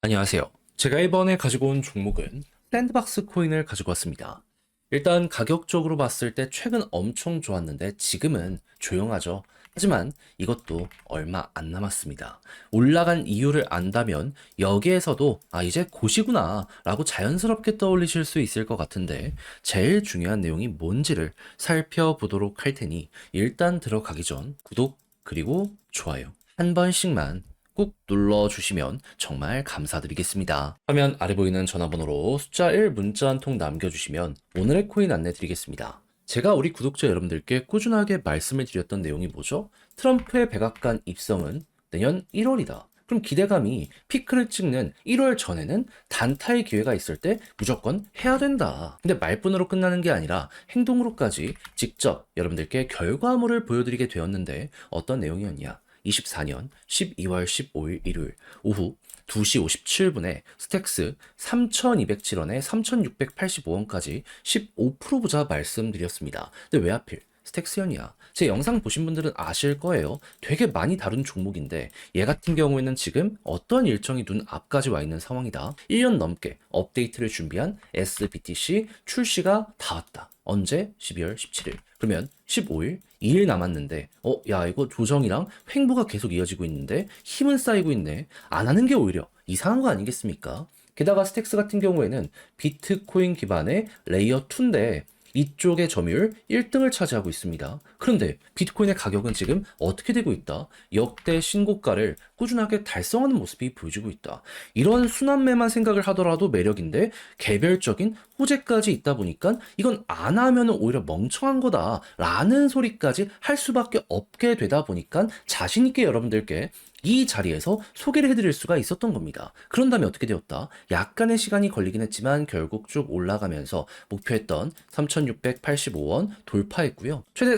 안녕하세요. 제가 이번에 가지고 온 종목은 샌드박스 코인을 가지고 왔습니다. 일단 가격적으로 봤을 때 최근 엄청 좋았는데 지금은 조용하죠. 하지만 이것도 얼마 안 남았습니다. 올라간 이유를 안다면 여기에서도 이제 곧이구나 라고 자연스럽게 떠올리실 수 있을 것 같은데 제일 중요한 내용이 뭔지를 살펴보도록 할 테니 일단 들어가기 전 구독 그리고 좋아요 한 번씩만 꾹 눌러주시면 정말 감사드리겠습니다. 화면 아래 보이는 전화번호로 숫자 1 문자 한 통 남겨주시면 오늘의 코인 안내 드리겠습니다. 제가 우리 구독자 여러분들께 꾸준하게 말씀을 드렸던 내용이 뭐죠? 트럼프의 백악관 입성은 내년 1월이다. 그럼 기대감이 피크를 찍는 1월 전에는 단타의 기회가 있을 때 무조건 해야 된다. 근데 말뿐으로 끝나는 게 아니라 행동으로까지 직접 여러분들께 결과물을 보여드리게 되었는데 어떤 내용이었냐? 24년 12월 15일 일요일 오후 2시 57분에 스택스 3,207원에 3,685원까지 15% 보자 말씀드렸습니다. 근데 왜 하필 스택스연이야? 제 영상 보신 분들은 아실 거예요. 되게 많이 다룬 종목인데 얘 같은 경우에는 지금 어떤 일정이 눈 앞까지 와 있는 상황이다. 1년 넘게 업데이트를 준비한 SBTC 출시가 다 왔다. 언제? 12월 17일. 그러면 15일, 2일 남았는데, 야, 이거 조정이랑 횡보가 계속 이어지고 있는데, 힘은 쌓이고 있네. 안 하는 게 오히려 이상한 거 아니겠습니까? 게다가 스택스 같은 경우에는 비트코인 기반의 레이어 2인데, 이쪽의 점유율 1등을 차지하고 있습니다. 그런데 비트코인의 가격은 지금 어떻게 되고 있다? 역대 신고가를 꾸준하게 달성하는 모습이 보여지고 있다. 이런 순환매만 생각을 하더라도 매력인데 개별적인 호재까지 있다 보니까 이건 안 하면 오히려 멍청한 거다라는 소리까지 할 수밖에 없게 되다 보니까 자신 있게 여러분들께 이 자리에서 소개를 해드릴 수가 있었던 겁니다. 그런 다음에 어떻게 되었다? 약간의 시간이 걸리긴 했지만 결국 쭉 올라가면서 목표했던 3,685원 돌파했고요. 최대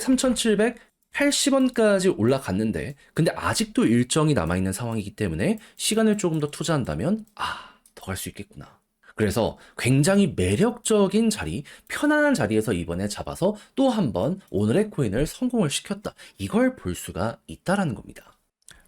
3,780원까지 올라갔는데 근데 아직도 일정이 남아있는 상황이기 때문에 시간을 조금 더 투자한다면 더 갈 수 있겠구나. 그래서 굉장히 매력적인 자리, 편안한 자리에서 이번에 잡아서 또 한 번 오늘의 코인을 성공을 시켰다. 이걸 볼 수가 있다라는 겁니다.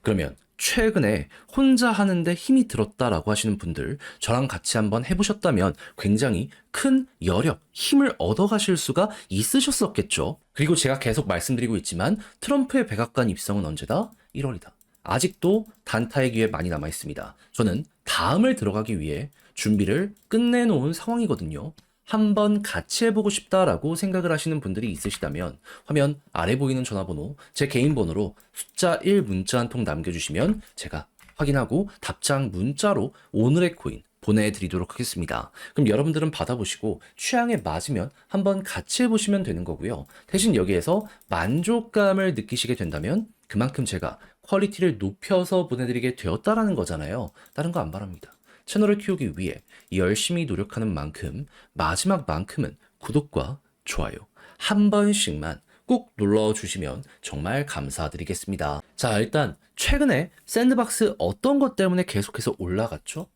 그러면 최근에 혼자 하는데 힘이 들었다라고 하시는 분들 저랑 같이 한번 해보셨다면 굉장히 큰 여력, 힘을 얻어가실 수가 있으셨었겠죠. 그리고 제가 계속 말씀드리고 있지만 트럼프의 백악관 입성은 언제다? 1월이다. 아직도 단타의 기회 많이 남아 있습니다. 저는 다음을 들어가기 위해 준비를 끝내놓은 상황이거든요. 한번 같이 해보고 싶다라고 생각을 하시는 분들이 있으시다면 화면 아래 보이는 전화번호, 제 개인 번호로 숫자 1 문자 한 통 남겨주시면 제가 확인하고 답장 문자로 오늘의 코인 보내드리도록 하겠습니다. 그럼 여러분들은 받아보시고 취향에 맞으면 한번 같이 해보시면 되는 거고요. 대신 여기에서 만족감을 느끼시게 된다면 그만큼 제가 퀄리티를 높여서 보내드리게 되었다라는 거잖아요. 다른 거 안 바랍니다. 채널을 키우기 위해 열심히 노력하는 만큼 마지막만큼은 구독과 좋아요 한 번씩만 꼭 눌러주시면 정말 감사드리겠습니다. 자, 일단 최근에 샌드박스 어떤 것 때문에 계속해서 올라갔죠?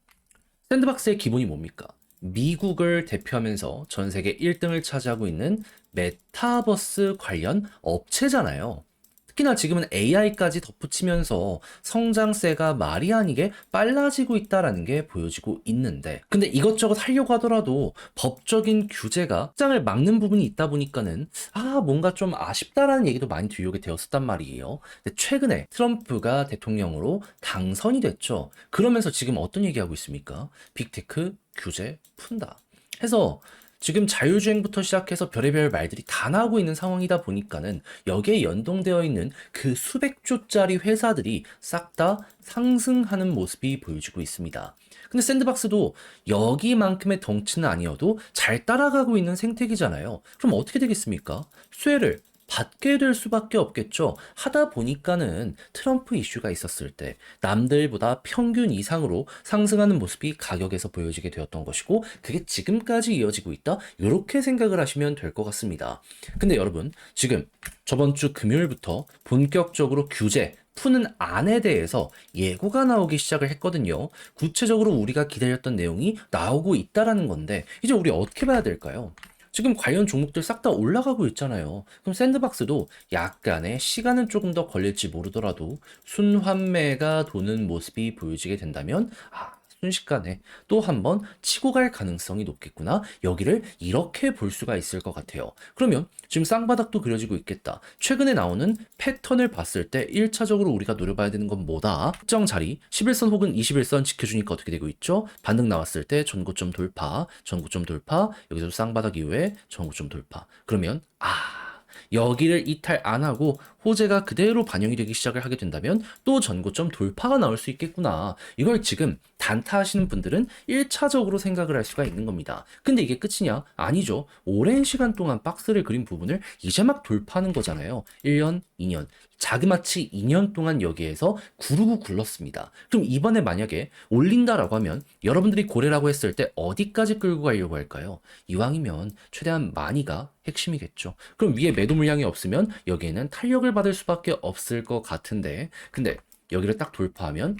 샌드박스의 기본이 뭡니까? 미국을 대표하면서 전 세계 1등을 차지하고 있는 메타버스 관련 업체잖아요. 특히나 지금은 AI까지 덧붙이면서 성장세가 말이 아니게 빨라지고 있다라는 게 보여지고 있는데 근데 이것저것 하려고 하더라도 법적인 규제가 시장을 막는 부분이 있다 보니까는 뭔가 좀 아쉽다라는 얘기도 많이 들려오게 되었었단 말이에요. 근데 최근에 트럼프가 대통령으로 당선이 됐죠. 그러면서 지금 어떤 얘기하고 있습니까? 빅테크 규제 푼다 해서 지금 자율주행부터 시작해서 별의별 말들이 다 나오고 있는 상황이다 보니까는 여기에 연동되어 있는 그 수백 조짜리 회사들이 싹 다 상승하는 모습이 보여지고 있습니다. 근데 샌드박스도 여기만큼의 덩치는 아니어도 잘 따라가고 있는 생태계잖아요. 그럼 어떻게 되겠습니까? 수혜를 받게 될 수밖에 없겠죠. 하다 보니까는 트럼프 이슈가 있었을 때 남들보다 평균 이상으로 상승하는 모습이 가격에서 보여지게 되었던 것이고 그게 지금까지 이어지고 있다. 이렇게 생각을 하시면 될 것 같습니다. 근데 여러분 지금 저번 주 금요일부터 본격적으로 규제 푸는 안에 대해서 예고가 나오기 시작을 했거든요. 구체적으로 우리가 기다렸던 내용이 나오고 있다라는 건데 이제 우리 어떻게 봐야 될까요? 지금 관련 종목들 싹 다 올라가고 있잖아요. 그럼 샌드박스도 약간의 시간은 조금 더 걸릴지 모르더라도 순환매가 도는 모습이 보여지게 된다면 순식간에 또 한번 치고 갈 가능성이 높겠구나. 여기를 이렇게 볼 수가 있을 것 같아요. 그러면 지금 쌍바닥도 그려지고 있겠다. 최근에 나오는 패턴을 봤을 때 1차적으로 우리가 노려봐야 되는 건 뭐다? 특정 자리 11선 혹은 21선 지켜주니까 어떻게 되고 있죠? 반등 나왔을 때 전고점 돌파, 전고점 돌파, 여기서 쌍바닥 이후에 전고점 돌파. 그러면 여기를 이탈 안 하고 호재가 그대로 반영이 되기 시작을 하게 된다면 또 전고점 돌파가 나올 수 있겠구나. 이걸 지금 단타 하시는 분들은 1차적으로 생각을 할 수가 있는 겁니다. 근데 이게 끝이냐? 아니죠. 오랜 시간 동안 박스를 그린 부분을 이제 막 돌파하는 거잖아요. 1년, 2년. 자그마치 2년 동안 여기에서 구르고 굴렀습니다. 그럼 이번에 만약에 올린다라고 하면 여러분들이 고래라고 했을 때 어디까지 끌고 가려고 할까요? 이왕이면 최대한 많이가 핵심이겠죠. 그럼 위에 매도 물량이 없으면 여기에는 탄력을 받을 수밖에 없을 것 같은데, 근데 여기를 딱 돌파하면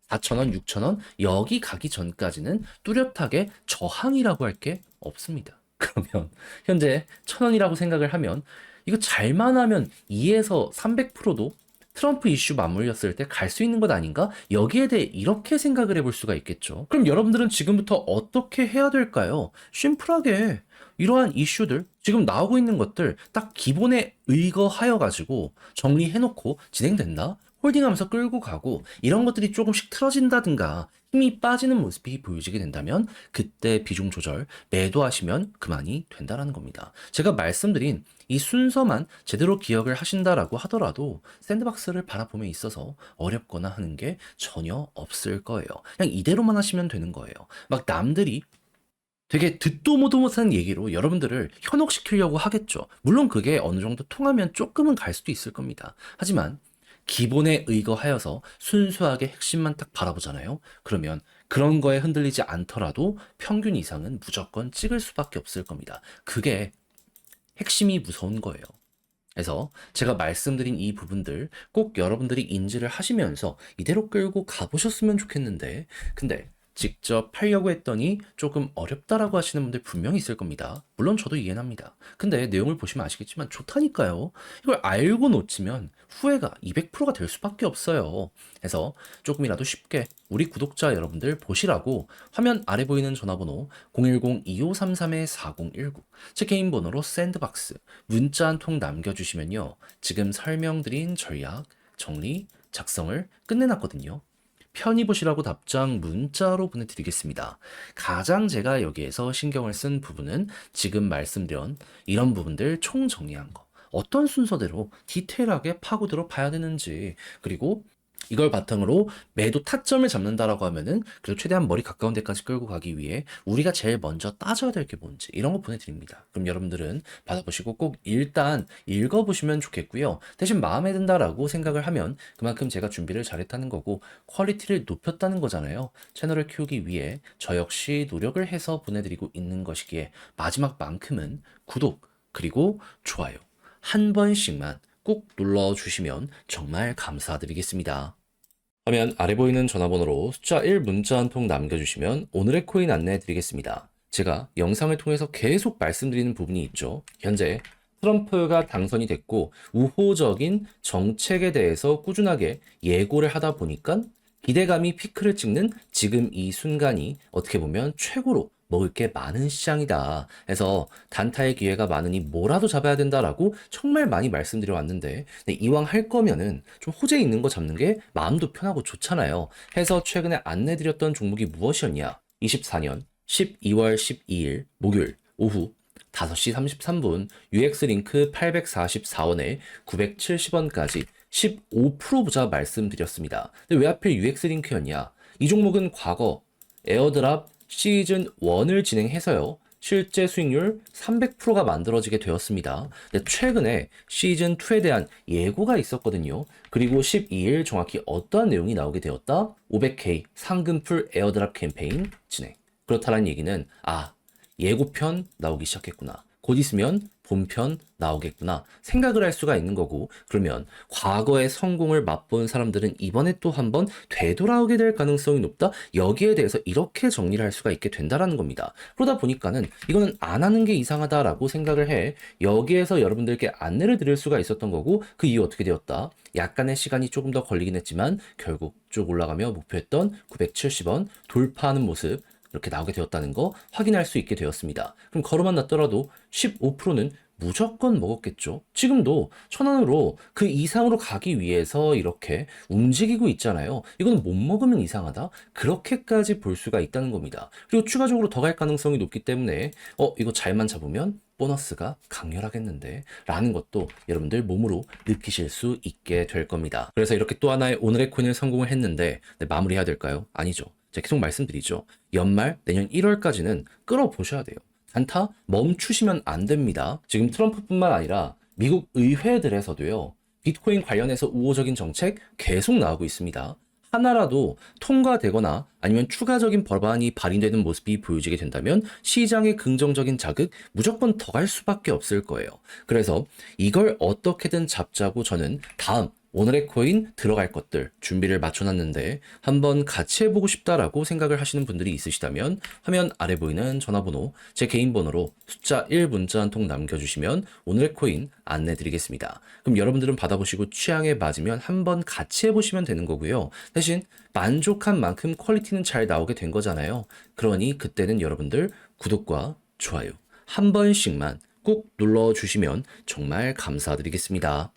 4,000원, 6,000원 여기 가기 전까지는 뚜렷하게 저항이라고 할 게 없습니다. 그러면 현재 1,000원이라고 생각을 하면 이거 잘만 하면 2에서 300%도 트럼프 이슈 맞물렸을 때 갈 수 있는 것 아닌가? 여기에 대해 이렇게 생각을 해볼 수가 있겠죠. 그럼 여러분들은 지금부터 어떻게 해야 될까요? 심플하게 이러한 이슈들, 지금 나오고 있는 것들 딱 기본에 의거하여 가지고 정리해놓고 진행된다? 홀딩하면서 끌고 가고 이런 것들이 조금씩 틀어진다든가 힘이 빠지는 모습이 보여지게 된다면 그때 비중 조절, 매도하시면 그만이 된다라는 겁니다. 제가 말씀드린 이 순서만 제대로 기억을 하신다라고 하더라도 샌드박스를 바라봄에 있어서 어렵거나 하는 게 전혀 없을 거예요. 그냥 이대로만 하시면 되는 거예요. 막 남들이 되게 듣도 보도 못하는 얘기로 여러분들을 현혹시키려고 하겠죠. 물론 그게 어느 정도 통하면 조금은 갈 수도 있을 겁니다. 하지만 기본에 의거하여서 순수하게 핵심만 딱 바라보잖아요. 그러면 그런 거에 흔들리지 않더라도 평균 이상은 무조건 찍을 수밖에 없을 겁니다. 그게 핵심이 무서운 거예요. 그래서 제가 말씀드린 이 부분들 꼭 여러분들이 인지를 하시면서 이대로 끌고 가보셨으면 좋겠는데, 근데 직접 팔려고 했더니 조금 어렵다라고 하시는 분들 분명히 있을 겁니다. 물론 저도 이해는 합니다. 근데 내용을 보시면 아시겠지만 좋다니까요. 이걸 알고 놓치면 후회가 200%가 될 수밖에 없어요. 그래서 조금이라도 쉽게 우리 구독자 여러분들 보시라고 화면 아래 보이는 전화번호 010-2533-4019 제 개인 번호로 샌드박스 문자 한 통 남겨주시면요. 지금 설명드린 전략, 정리, 작성을 끝내놨거든요. 편히 보시라고 답장 문자로 보내드리겠습니다. 가장 제가 여기에서 신경을 쓴 부분은 지금 말씀드린 이런 부분들 총정리한 거. 어떤 순서대로 디테일하게 파고들어 봐야 되는지, 그리고 이걸 바탕으로 매도 타점을 잡는다라고 하면은 그래도 최대한 머리 가까운 데까지 끌고 가기 위해 우리가 제일 먼저 따져야 될 게 뭔지 이런 거 보내드립니다. 그럼 여러분들은 받아보시고 꼭 일단 읽어보시면 좋겠고요. 대신 마음에 든다라고 생각을 하면 그만큼 제가 준비를 잘했다는 거고 퀄리티를 높였다는 거잖아요. 채널을 키우기 위해 저 역시 노력을 해서 보내드리고 있는 것이기에 마지막만큼은 구독 그리고 좋아요 한 번씩만 꼭 눌러주시면 정말 감사드리겠습니다. 화면 아래 보이는 전화번호로 숫자 1 문자 한 통 남겨주시면 오늘의 코인 안내해 드리겠습니다. 제가 영상을 통해서 계속 말씀드리는 부분이 있죠. 현재 트럼프가 당선이 됐고 우호적인 정책에 대해서 꾸준하게 예고를 하다 보니까 기대감이 피크를 찍는 지금 이 순간이 어떻게 보면 최고로 먹을 게 많은 시장이다. 해서 단타의 기회가 많으니 뭐라도 잡아야 된다라고 정말 많이 말씀드려 왔는데 이왕 할 거면은 좀 호재 있는 거 잡는 게 마음도 편하고 좋잖아요. 해서 최근에 안내드렸던 종목이 무엇이었냐? 24년 12월 12일 목요일 오후 5시 33분 UX링크 844원에 970원까지 15% 부자 말씀드렸습니다. 근데 왜 하필 UX링크였냐? 이 종목은 과거 에어드랍 시즌 1을 진행해서요. 실제 수익률 300%가 만들어지게 되었습니다. 근데 최근에 시즌 2에 대한 예고가 있었거든요. 그리고 12일 정확히 어떠한 내용이 나오게 되었다? 500K 상금풀 에어드랍 캠페인 진행. 그렇다는 얘기는 예고편 나오기 시작했구나. 곧 있으면 본편 나오겠구나 생각을 할 수가 있는 거고, 그러면 과거의 성공을 맛본 사람들은 이번에 또 한번 되돌아오게 될 가능성이 높다. 여기에 대해서 이렇게 정리를 할 수가 있게 된다라는 겁니다. 그러다 보니까는 이거는 안 하는 게 이상하다라고 생각을 해 여기에서 여러분들께 안내를 드릴 수가 있었던 거고, 그 이후 어떻게 되었다? 약간의 시간이 조금 더 걸리긴 했지만 결국 쭉 올라가며 목표했던 970원 돌파하는 모습 이렇게 나오게 되었다는 거 확인할 수 있게 되었습니다. 그럼 걸어만 놨더라도 15%는 무조건 먹었겠죠. 지금도 1,000원으로 그 이상으로 가기 위해서 이렇게 움직이고 있잖아요. 이건 못 먹으면 이상하다. 그렇게까지 볼 수가 있다는 겁니다. 그리고 추가적으로 더 갈 가능성이 높기 때문에 이거 잘만 잡으면 보너스가 강렬하겠는데 라는 것도 여러분들 몸으로 느끼실 수 있게 될 겁니다. 그래서 이렇게 또 하나의 오늘의 코인을 성공을 했는데 마무리해야 될까요? 아니죠. 제가 계속 말씀드리죠. 연말 내년 1월까지는 끌어보셔야 돼요. 단타 멈추시면 안 됩니다. 지금 트럼프뿐만 아니라 미국 의회들에서도요, 비트코인 관련해서 우호적인 정책 계속 나오고 있습니다. 하나라도 통과되거나 아니면 추가적인 법안이 발의되는 모습이 보여지게 된다면 시장의 긍정적인 자극 무조건 더 갈 수밖에 없을 거예요. 그래서 이걸 어떻게든 잡자고 저는 다음 오늘의 코인 들어갈 것들 준비를 맞춰놨는데 한번 같이 해보고 싶다라고 생각을 하시는 분들이 있으시다면 화면 아래 보이는 전화번호 제 개인 번호로 숫자 1 문자 한 통 남겨주시면 오늘의 코인 안내드리겠습니다. 그럼 여러분들은 받아보시고 취향에 맞으면 한번 같이 해보시면 되는 거고요. 대신 만족한 만큼 퀄리티는 잘 나오게 된 거잖아요. 그러니 그때는 여러분들 구독과 좋아요 한 번씩만 꾹 눌러주시면 정말 감사드리겠습니다.